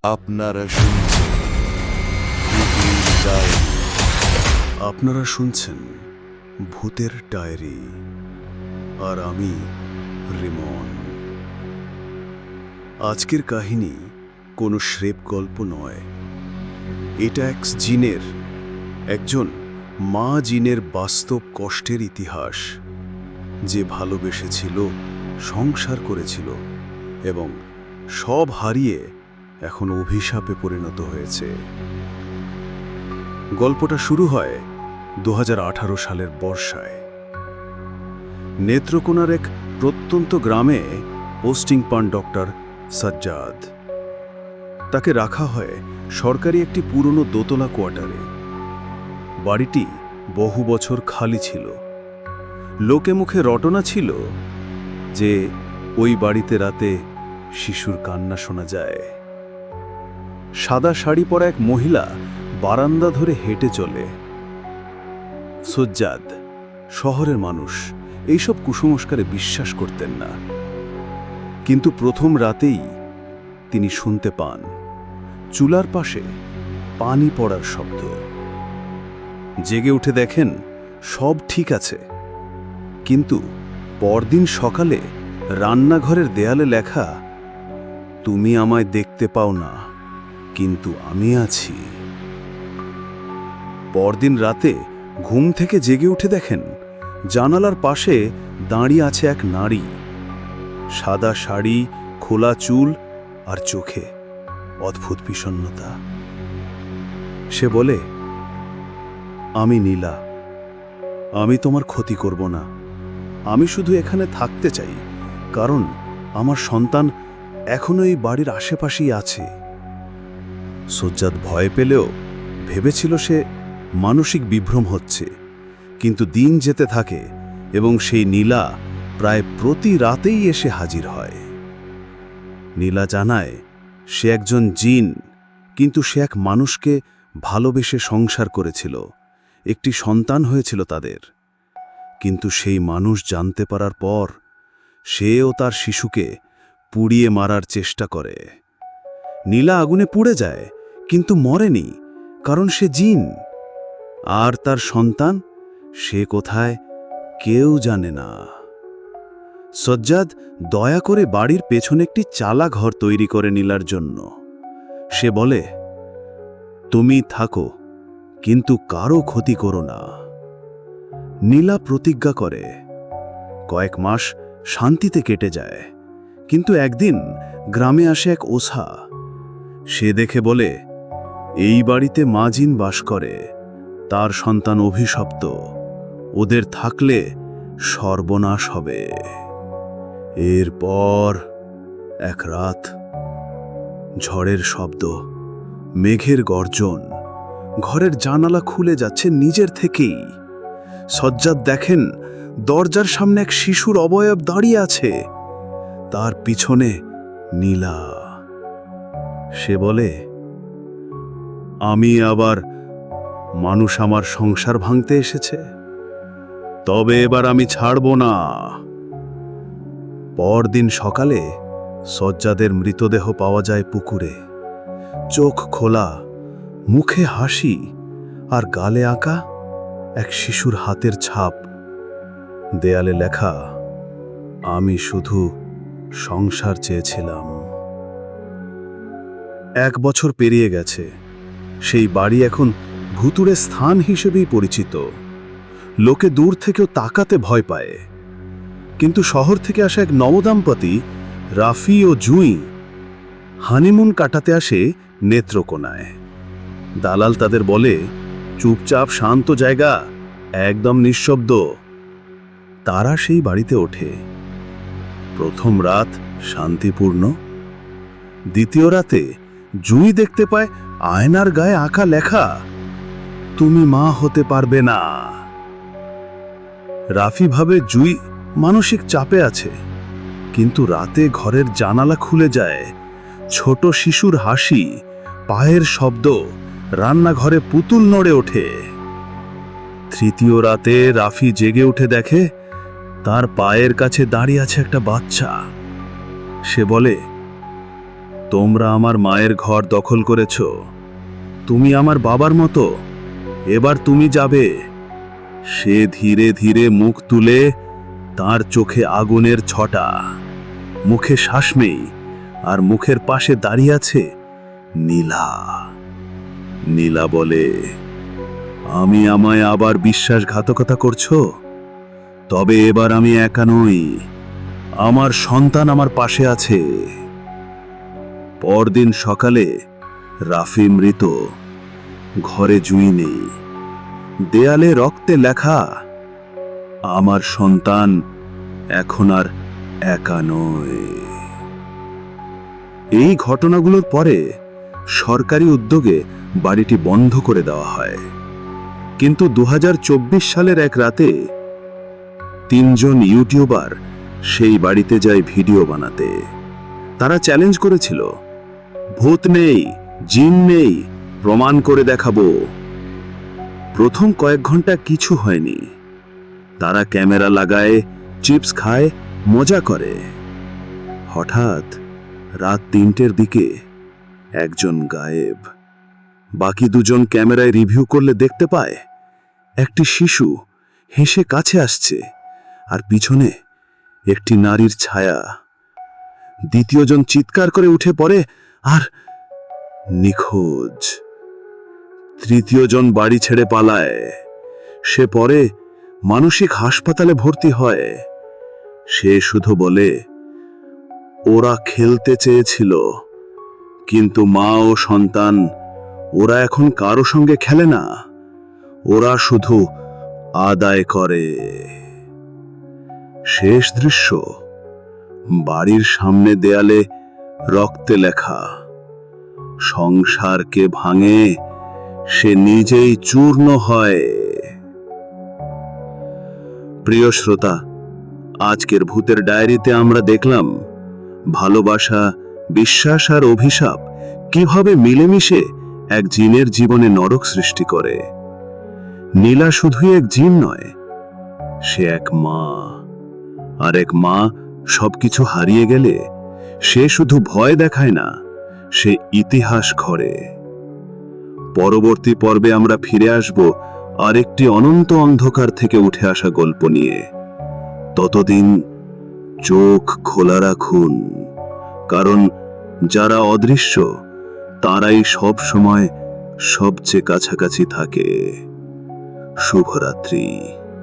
আপনারা শুনছেন ভূতের ডায়েরি। আপনারা শুনছেন ভূতের ডায়েরি, আর আমি রিমন। আজকের কাহিনী কোনো শ্রেপ গল্প নয়, এটা একজন মা জিনের বাস্তব কষ্টের ইতিহাস, যে ভালোবেসেছিল, সংসার করেছিল এবং সব হারিয়ে এখন অভিশাপে পরিণত হয়েছে। গল্পটা শুরু হয় 2018 সালের বর্ষায়। নেত্রকোনার এক প্রত্যন্ত গ্রামে পোস্টিং পান ডক্টর সাজ্জাদ। তাকে রাখা হয় সরকারি একটি পুরনো দোতলা কোয়ার্টারে। বাড়িটি বহু বছর খালি ছিল। লোকে মুখে রটনা ছিল যে ওই বাড়িতে রাতে শিশুর কান্না শোনা যায়। সাদা শাড়ি পরা এক মহিলা বারান্দা ধরে হেঁটে চলে। সাজ্জাদ, শহরের মানুষ, এইসব কুসংস্কারে বিশ্বাস করতেন না, কিন্তু প্রথম রাতেই তিনি শুনতে পান চুলার পাশে পানি পড়ার শব্দ। জেগে উঠে দেখেন সব ঠিক আছে, কিন্তু পরদিন সকালে রান্নাঘরের দেয়ালে লেখা, তুমি আমায় দেখতে পাও না, কিন্তু আমি আছি। পরদিন রাতে ঘুম থেকে জেগে উঠে দেখেন জানালার পাশে দাঁড়িয়ে আছে এক নারী, সাদা শাড়ি, খোলা চুল আর চোখে অদ্ভুত বিষণ্ণতা। সে বলে, আমি নীলা, আমি তোমার ক্ষতি করব না, আমি শুধু এখানে থাকতে চাই, কারণ আমার সন্তান এখনো এই বাড়ির আশেপাশেই আছে। সাজ্জাদ ভয় পেলেও ভেবেছিল সে মানসিক বিভ্রম হচ্ছে, কিন্তু দিন যেতে থাকে এবং সেই নীলা প্রায় প্রতি রাতেই এসে হাজির হয়। নীলা জানায় সে একজন জিন, কিন্তু সে এক মানুষকে ভালোবেসে সংসার করেছিল, একটি সন্তান হয়েছিল তাদের। কিন্তু সেই মানুষ জানতে পারার পর সেও তার শিশুকে পুড়িয়ে মারার চেষ্টা করে। নীলা আগুনে পুড়ে যায়, কিন্তু মরেনি, কারণ সে জিন। আর তার সন্তান, সে কোথায় কেউ জানে না। সাজ্জাদ দয়া করে বাড়ির পেছনে একটি চালা ঘর তৈরি করে নীলার জন্য। সে বলে, তুমি থাকো, কিন্তু কারো ক্ষতি করো না। নীলা প্রতিজ্ঞা করে। কয়েক মাস শান্তিতে কেটে যায়, কিন্তু একদিন গ্রামে আসে এক ওঝা। সে দেখে বলে, এই বাড়িতে মা জিন বাস করে, তার সন্তান অভিশপ্ত, ওদের থাকলে সর্বনাশ হবে। এরপর এক রাত, ঝড়ের শব্দ, মেঘের গর্জন, ঘরের জানালা খুলে যাচ্ছে নিজের থেকেই। সাজ্জাদ দেখেন দরজার সামনে এক শিশুর অবয়ব দাঁড়িয়ে আছে, তার পিছনে নীলা। সে বলে, আমি আবার মানুষ আমার সংসার ভাঙতে এসেছে, তবে এবার আমি ছাড়ব না। পরদিন সকালে সাজ্জাদের মৃতদেহ পাওয়া যায় পুকুরে, চোখ খোলা, মুখে হাসি আর গালে আঁকা এক শিশুর হাতের ছাপ। দেয়ালে লেখা, আমি শুধু সংসার চেয়েছিলাম। 1 বছর পেরিয়ে গেছে। সেই বাড়ি এখন ভুতুড়ে স্থান হিসেবেই পরিচিত। লোকে দূর থেকেও তাকাতে ভয় পায়। কিন্তু শহর থেকে আসা এক নবদম্পতি, রাফি ও জুঁই, হানিমুন কাটাতে আসে নেত্রকোনায়। দালাল তাদের বলে, চুপচাপ শান্ত জায়গা, একদম নিঃশব্দ। তারা সেই বাড়িতে ওঠে। প্রথম রাত শান্তিপূর্ণ। দ্বিতীয় রাতে জুঁই দেখতে পায় আয়নার গায়ে আঁকা লেখা, তুমি মা হতে পারবে না। রাফি ভাবে জুঁই মানসিক চাপে আছে, কিন্তু রাতে ঘরের জানালা খুলে যায়, ছোট শিশুর হাসি, পায়ের শব্দ, রান্নাঘরে পুতুল নড়ে ওঠে। তৃতীয় রাতে রাফি জেগে উঠে দেখে তার পায়ের কাছে দাঁড়িয়ে আছে একটা বাচ্চা। সে বলে, তোমরা আমার মায়ের ঘর দখল করেছ। তুমি আমার বাবার মতো, এবার তুমি যাবে। সে ধীরে ধীরে মুখ তুলে, তার চোখে আগুনের ছটা, মুখে শ্বাস নেই, আর মুখের পাশে দাঁড়িয়ে আছে নীলা। নীলা বলে, আমি আমায় আবার বিশ্বাসঘাতকতা করছো? তবে এবার আমি একা নই, আমার সন্তান আমার পাশে আছে। পরদিন সকালে রাফি মৃত, ঘরে জুই নেই, দেয়ালে রক্তে লেখা, আমার সন্তান এখন আর একা নয়। এই ঘটনাগুলোর পরে সরকারি উদ্যোগে বাড়িটি বন্ধ করে দেওয়া হয়। কিন্তু 2024 সালের এক রাতে 3 জন ইউটিউবার সেই বাড়িতে যায় ভিডিও বানাতে। তারা চ্যালেঞ্জ করেছিল, ভূত নেই, জিন নেই, প্রমাণ করে দেখাবো। প্রথম কয়েক ঘন্টা কিছু হয়নি। তারা ক্যামেরা লাগায়, চিপস খায়, মজা করে। হঠাৎ রাত 3টের দিকে একজন গায়েব। বাকি 2 জন ক্যামেরায় রিভিউ করলে দেখতে পায় একটি শিশু হেসে কাছে আসছে, আর পিছনে একটি নারীর ছায়া। দ্বিতীয় জন চিৎকার করে উঠে পড়ে আর নিখোঁজ। তৃতীয় জন বাড়ি ছেড়ে পালায়। সে পরে মানসিক হাসপাতালে ভর্তি হয়। সে শুধু বলে, ওরা খেলতে চেয়েছিল, কিন্তু মা ও সন্তান ওরা এখন কারো সঙ্গে খেলে না, ওরা শুধু আদায় করে। শেষ দৃশ্য, বাড়ির সামনে দেয়ালে রক্তে লেখা, সংসারকে ভাঙে সে নিজেই চূর্ণ হয়। প্রিয় শ্রোতা, আজকের ভূতের ডায়েরিতে আমরা দেখলাম ভালোবাসা, বিশ্বাস আর অভিশাপ কিভাবে মিলেমিশে এক জিনের জীবনে নরক সৃষ্টি করে। নীলা শুধুই এক জিন নয়, সে এক মা। আর এক মা সবকিছু হারিয়ে গেলে সে শুধু ভয় দেখায় না, সে ইতিহাস গড়ে। পরবর্তী পর্বে আমরা ফিরে আসব আরেকটি অনন্ত অন্ধকার থেকে উঠে আসা গল্প নিয়ে। ততদিন চোখ খোলা রাখুন, কারণ যারা অদৃশ্য তারাই সব সময় সবচেয়ে কাছাকাছি থাকে। শুভরাত্রি।